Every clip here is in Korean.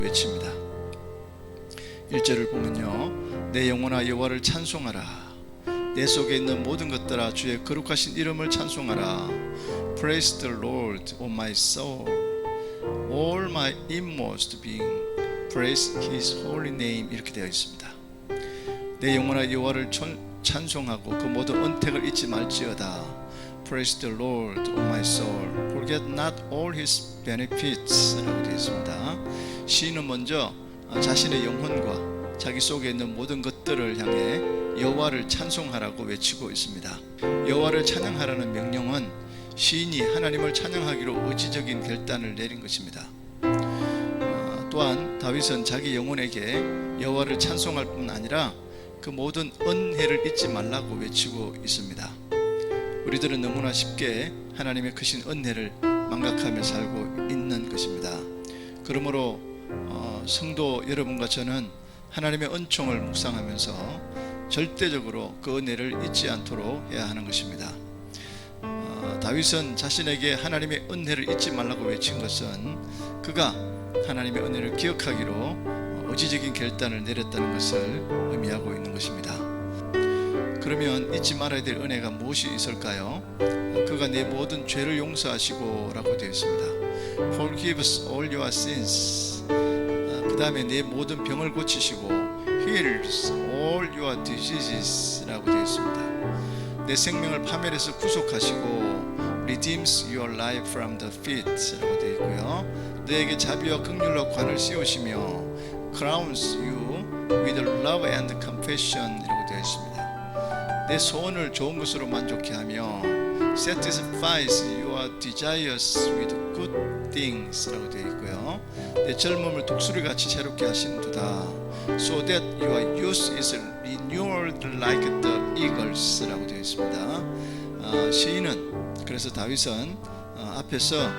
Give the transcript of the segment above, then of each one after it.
외칩니다. 1절을 보면요, 내 영혼아 여호와를 찬송하라. 내 속에 있는 모든 것들아 주의 거룩하신 이름을 찬송하라. Praise the Lord, O my soul. All my inmost being, praise His holy name. 이렇게 되어 있습니다. 내 영혼아 여호와를 찬송하고 그 모든 언택을 잊지 말지어다. Praise the Lord, O my soul. Forget not all His benefits. 라고 되어 있습니다. 시인은 먼저 자신의 영혼과 자기 속에 있는 모든 것들을 향해 여호와를 찬송하라고 외치고 있습니다. 여호와를 찬양하라는 명령은 시인이 하나님을 찬양하기로 의지적인 결단을 내린 것입니다. 또한 다윗은 자기 영혼에게 여호와를 찬송할 뿐 아니라 그 모든 은혜를 잊지 말라고 외치고 있습니다. 우리들은 너무나 쉽게 하나님의 크신 은혜를 망각하며 살고 있는 것입니다. 그러므로 성도 여러분과 저는 하나님의 은총을 묵상하면서 절대적으로 그 은혜를 잊지 않도록 해야 하는 것입니다. 다윗은 자신에게 하나님의 은혜를 잊지 말라고 외친 것은 그가 하나님의 은혜를 기억하기로 의지적인 결단을 내렸다는 것을 의미하고 있는 것입니다. 그러면 잊지 말아야 될 은혜가 무엇이 있을까요? 그가 내 모든 죄를 용서하시고 라고 되어 있습니다. Forgive us all your sins. 그 다음에 내 모든 병을 고치시고 Heals all your diseases 라고 되어 있습니다. 내 생명을 파멸해서 구속하시고 Redeems your life from the pit 라고 되어 있고요, 너에게 자비와 긍휼로 관을 씌우시며 Crowns you with love and compassion 이라고 되어 있습니다. 내 소원을 좋은 것으로 만족케 하며 Satisfies your desires with good things 라고 되어 있고요, 내 젊음을 독수리같이 새롭게 하신도다. So that your youth is renewed like the eagles 라고 되어 있습니다. 시인은, 그래서 다윗은 앞에서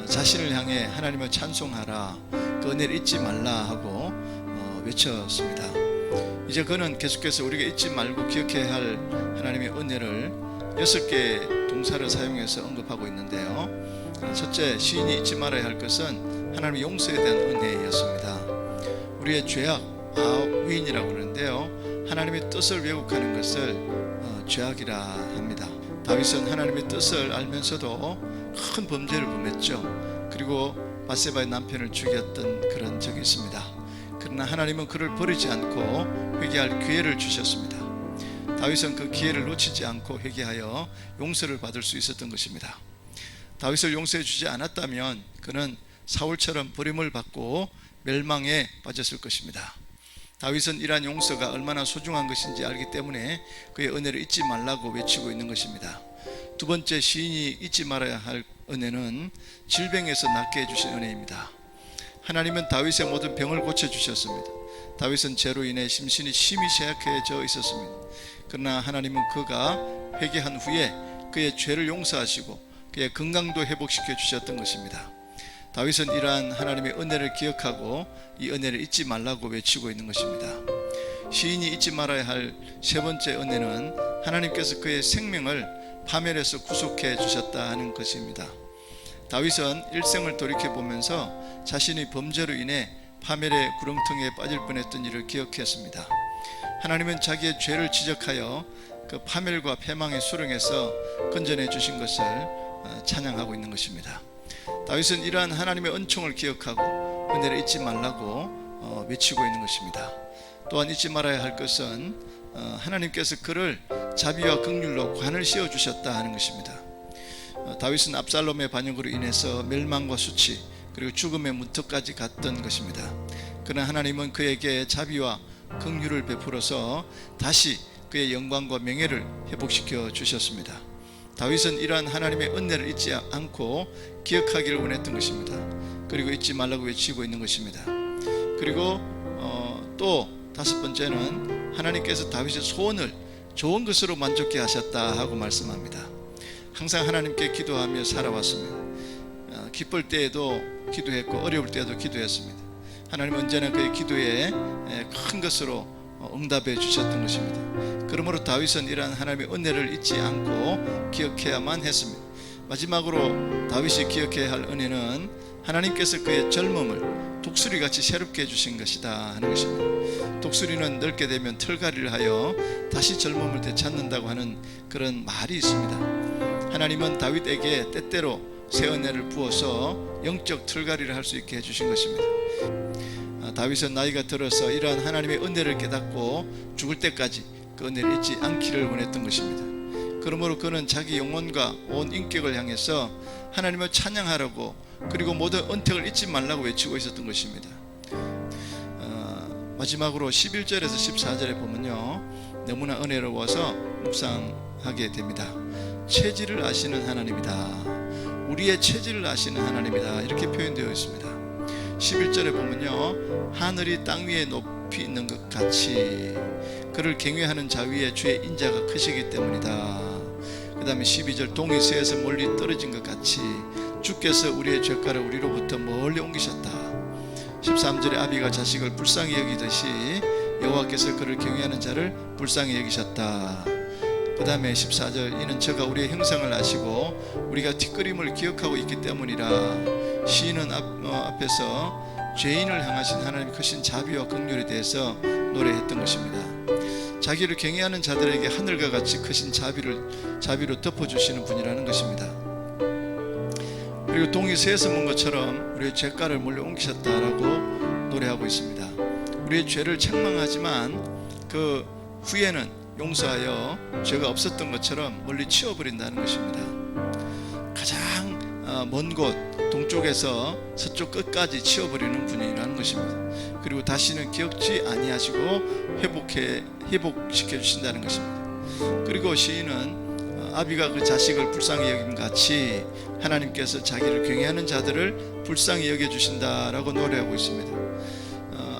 자신을 향해 하나님을 찬송하라, 그 은혜를 잊지 말라 하고 외쳤습니다. 이제 그는 계속해서 우리가 잊지 말고 기억해야 할 하나님의 은혜를 6개의 동사를 사용해서 언급하고 있는데요, 첫째, 시인이 잊지 말아야 할 것은 하나님의 용서에 대한 은혜였습니다. 우리의 죄악, 아윈이라고 그러는데요, 하나님의 뜻을 왜곡하는 것을 죄악이라 합니다. 다윗은 하나님의 뜻을 알면서도 큰 범죄를 범했죠. 그리고 바세바의 남편을 죽였던 그런 적이 있습니다. 그러나 하나님은 그를 버리지 않고 회개할 기회를 주셨습니다. 다윗은 그 기회를 놓치지 않고 회개하여 용서를 받을 수 있었던 것입니다. 다윗을 용서해 주지 않았다면 그는 사울처럼 버림을 받고 멸망에 빠졌을 것입니다. 다윗은 이러한 용서가 얼마나 소중한 것인지 알기 때문에 그의 은혜를 잊지 말라고 외치고 있는 것입니다. 두 번째, 시인이 잊지 말아야 할 은혜는 질병에서 낫게 해주신 은혜입니다. 하나님은 다윗의 모든 병을 고쳐주셨습니다. 다윗은 죄로 인해 심신이 심히 쇠약해져 있었습니다. 그러나 하나님은 그가 회개한 후에 그의 죄를 용서하시고 그의 건강도 회복시켜 주셨던 것입니다. 다윗은 이러한 하나님의 은혜를 기억하고 이 은혜를 잊지 말라고 외치고 있는 것입니다. 시인이 잊지 말아야 할 세 번째 은혜는 하나님께서 그의 생명을 파멸해서 구속해 주셨다 하는 것입니다. 다윗은 일생을 돌이켜보면서 자신의 범죄로 인해 파멸의 구렁텅이에 빠질 뻔했던 일을 기억했습니다. 하나님은 자기의 죄를 지적하여 그 파멸과 패망의 수렁에서 건져내 주신 것을 찬양하고 있는 것입니다. 다윗은 이러한 하나님의 은총을 기억하고 은혜를 잊지 말라고 외치고 있는 것입니다. 또한 잊지 말아야 할 것은 하나님께서 그를 자비와 긍휼로 관을 씌워 주셨다 하는 것입니다. 다윗은 압살롬의 반역으로 인해서 멸망과 수치 그리고 죽음의 문턱까지 갔던 것입니다. 그러나 하나님은 그에게 자비와 긍휼을 베풀어서 다시 그의 영광과 명예를 회복시켜 주셨습니다. 다윗은 이러한 하나님의 은혜를 잊지 않고 기억하기를 원했던 것입니다. 그리고 잊지 말라고 외치고 있는 것입니다. 그리고 또 다섯 번째는 하나님께서 다윗의 소원을 좋은 것으로 만족케 하셨다 하고 말씀합니다. 항상 하나님께 기도하며 살아왔습니다. 기쁠 때에도 기도했고 어려울 때에도 기도했습니다. 하나님은 언제나 그의 기도에 큰 것으로 응답해 주셨던 것입니다. 그러므로 다윗은 이러한 하나님의 은혜를 잊지 않고 기억해야만 했습니다. 마지막으로 다윗이 기억해야 할 은혜는 하나님께서 그의 젊음을 독수리같이 새롭게 해주신 것이다 하는 것입니다. 독수리는 늙게 되면 털갈이를 하여 다시 젊음을 되찾는다고 하는 그런 말이 있습니다. 하나님은 다윗에게 때때로 새 은혜를 부어서 영적 털갈이를 할 수 있게 해주신 것입니다. 다윗은 나이가 들어서 이러한 하나님의 은혜를 깨닫고 죽을 때까지 그 은혜를 잊지 않기를 원했던 것입니다. 그러므로 그는 자기 영혼과 온 인격을 향해서 하나님을 찬양하라고, 그리고 모든 은택을 잊지 말라고 외치고 있었던 것입니다. 마지막으로 11절에서 14절에 보면요, 너무나 은혜로워서 묵상하게 됩니다. 체질을 아시는 하나님이다, 우리의 체질을 아시는 하나님이다, 이렇게 표현되어 있습니다. 11절에 보면요, 하늘이 땅 위에 높이 있는 것 같이 그를 경외하는 자 위에 주의 인자가 크시기 때문이다. 그 다음에 12절, 동이 새에서 멀리 떨어진 것 같이 주께서 우리의 죄가를 우리로부터 멀리 옮기셨다. 13절에 아비가 자식을 불쌍히 여기듯이 여호와께서 그를 경외하는 자를 불쌍히 여기셨다. 그 다음에 14절, 이는 저가 우리의 형상을 아시고 우리가 뒷그림을 기억하고 있기 때문이라. 시인은 앞에서 죄인을 향하신 하나님의 크신 자비와 긍휼에 대해서 노래했던 것입니다. 자기를 경외하는 자들에게 하늘과 같이 크신 자비로 덮어주시는 분이라는 것입니다. 그리고 동이 새에서 문 것처럼 우리의 죄가를 멀리 옮기셨다라고 노래하고 있습니다. 우리의 죄를 책망하지만 그 후에는 용서하여 죄가 없었던 것처럼 멀리 치워버린다는 것입니다. 가장 먼 곳 동쪽에서 서쪽 끝까지 치워버리는 분이라는 것입니다. 그리고 다시는 기억지 아니하시고 회복시켜 주신다는 것입니다. 그리고 시인은 아비가 그 자식을 불쌍히 여김 같이 하나님께서 자기를 경외하는 자들을 불쌍히 여겨주신다라고 노래하고 있습니다.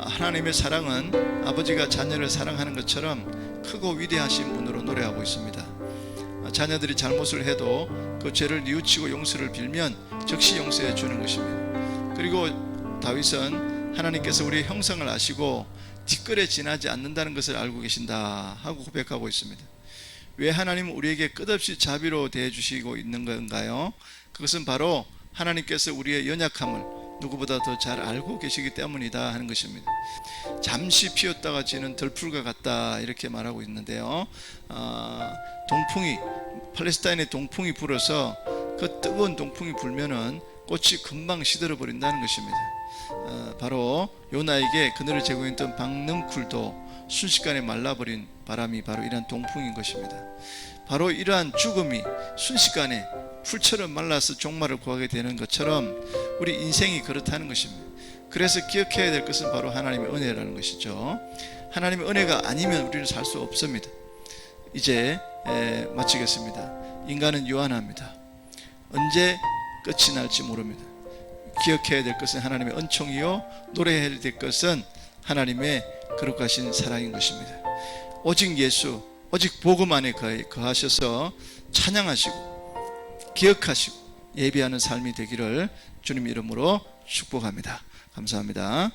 하나님의 사랑은 아버지가 자녀를 사랑하는 것처럼 크고 위대하신 분으로 노래하고 있습니다. 자녀들이 잘못을 해도 그 죄를 뉘우치고 용서를 빌면 즉시 용서해 주는 것입니다. 그리고 다윗은 하나님께서 우리의 형상을 아시고 뒷글에 지나지 않는다는 것을 알고 계신다 하고 고백하고 있습니다. 왜 하나님은 우리에게 끝없이 자비로 대해주시고 있는 건가요? 그것은 바로 하나님께서 우리의 연약함을 누구보다 더 잘 알고 계시기 때문이다 하는 것입니다. 잠시 피었다가 지는 들풀과 같다, 이렇게 말하고 있는데요, 팔레스타인의 동풍이 불어서 그 뜨거운 동풍이 불면은 꽃이 금방 시들어 버린다는 것입니다. 바로 요나에게 그늘을 제공했던 박능쿨도 순식간에 말라버린 바람이 바로 이러한 동풍인 것입니다. 바로 이러한 죽음이 순식간에 풀처럼 말라서 종말을 구하게 되는 것처럼 우리 인생이 그렇다는 것입니다. 그래서 기억해야 될 것은 바로 하나님의 은혜라는 것이죠. 하나님의 은혜가 아니면 우리는 살 수 없습니다. 이제 마치겠습니다. 인간은 유한합니다. 언제 끝이 날지 모릅니다. 기억해야 될 것은 하나님의 은총이요, 노래해야 될 것은 하나님의 거룩하신 사랑인 것입니다. 오직 예수, 오직 복음 안에 거하셔서 찬양하시고 기억하시고 예배하는 삶이 되기를 주님 이름으로 축복합니다. 감사합니다.